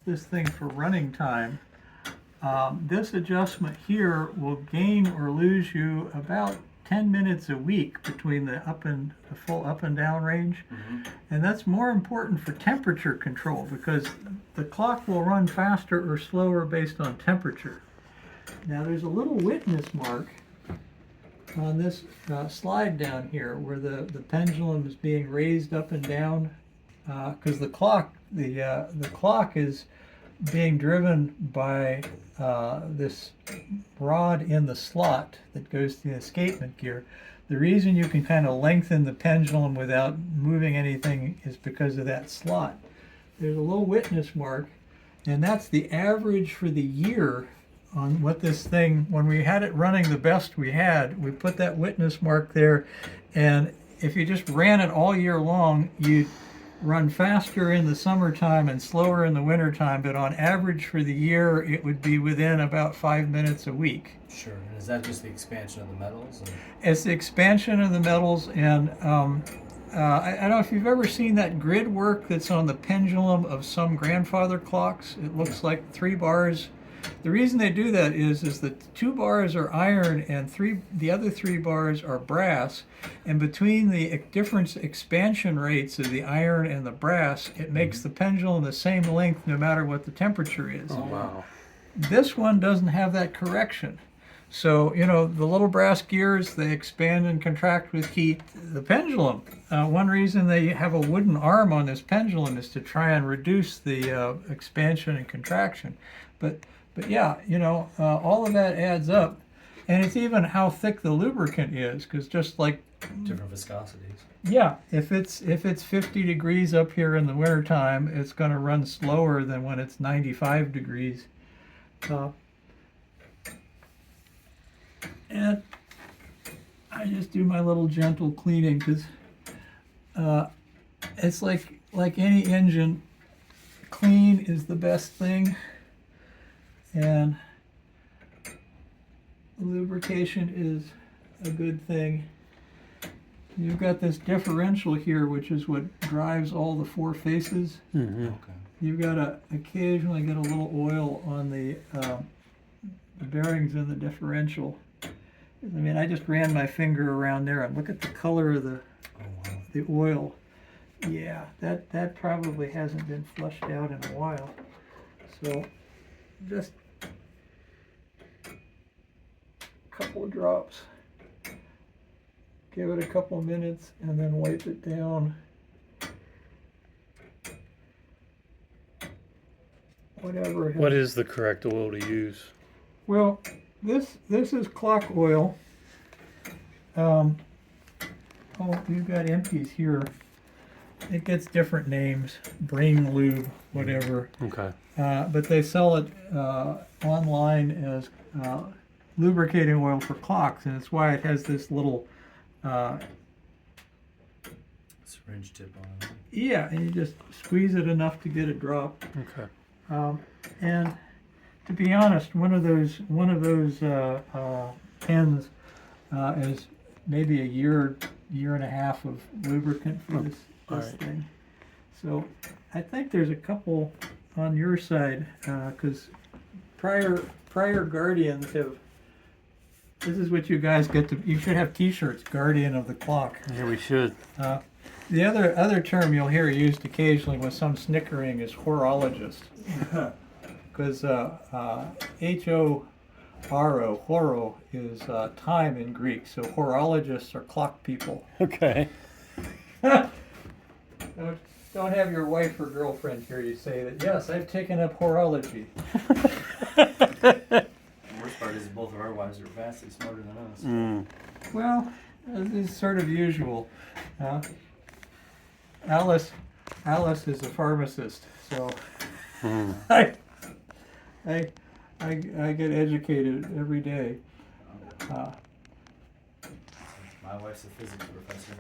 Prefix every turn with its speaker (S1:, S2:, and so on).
S1: this thing for running time, this adjustment here will gain or lose you about 10 minutes a week between the full up and down range. And that's more important for temperature control because the clock will run faster or slower based on temperature. Now there's a little witness mark on this slide down here where the pendulum is being raised up and down because the clock is being driven by this rod in the slot that goes to the escapement gear. The reason you can kind of lengthen the pendulum without moving anything is because of that slot. There's a little witness mark, and that's the average for the year on what this thing, when we had it running the best we had, we put that witness mark there, and if you just ran it all year long, you'd run faster in the summertime and slower in the wintertime, but on average for the year, it would be within about 5 minutes a week.
S2: Sure. And is that just the expansion of the metals? Or?
S1: It's the expansion of the metals, and I don't know if you've ever seen that grid work that's on the pendulum of some grandfather clocks. It looks like 3 bars. The reason they do that is that 2 bars are iron and the other 3 bars are brass, and between the different expansion rates of the iron and the brass, it makes the pendulum the same length no matter what the temperature is.
S3: Oh, wow.
S1: This one doesn't have that correction. So, you know, the little brass gears, they expand and contract with heat. The pendulum, one reason they have a wooden arm on this pendulum is to try and reduce the expansion and contraction. But yeah, you know, all of that adds up. And it's even how thick the lubricant is, because just like...
S2: Different viscosities.
S1: Yeah, if it's 50 degrees up here in the wintertime, it's going to run slower than when it's 95 degrees. And I just do my little gentle cleaning because it's like any engine, clean is the best thing, and lubrication is a good thing. You've got this differential here, which is what drives all the 4 faces.
S3: Mm-hmm.
S2: Okay.
S1: You've got to occasionally get a little oil on the bearings in the differential. I mean, I just ran my finger around there and look at the color of the oil. Yeah, that probably hasn't been flushed out in a while. So just a couple of drops. Give it a couple of minutes and then wipe it down. Whatever.
S3: What is the correct oil to use?
S1: Well, this is clock oil. Oh, you've got empties here. It gets different names, brain lube, whatever.
S3: Okay.
S1: But they sell it online as lubricating oil for clocks, and it's why it has this little
S2: syringe tip on it.
S1: Yeah, and you just squeeze it enough to get a drop.
S3: Okay.
S1: And to be honest, one of those pens is maybe a year and a half of lubricant for this
S3: right.
S1: thing. So I think there's a couple on your side because prior Guardians have. This is what you guys get to. You should have T-shirts, Guardian of the Clock.
S3: Yeah, we should.
S1: The other term you'll hear used occasionally with some snickering is horologist, because H-O-R-O, horo, is time in Greek, so horologists are clock people.
S3: Okay.
S1: Don't have your wife or girlfriend hear you say that, yes, I've taken up horology.
S2: The worst part is both of our wives are vastly smarter than us.
S3: Mm.
S1: Well, it's sort of usual. Alice is a pharmacist, so I get educated every day.
S2: My wife's a physics professor.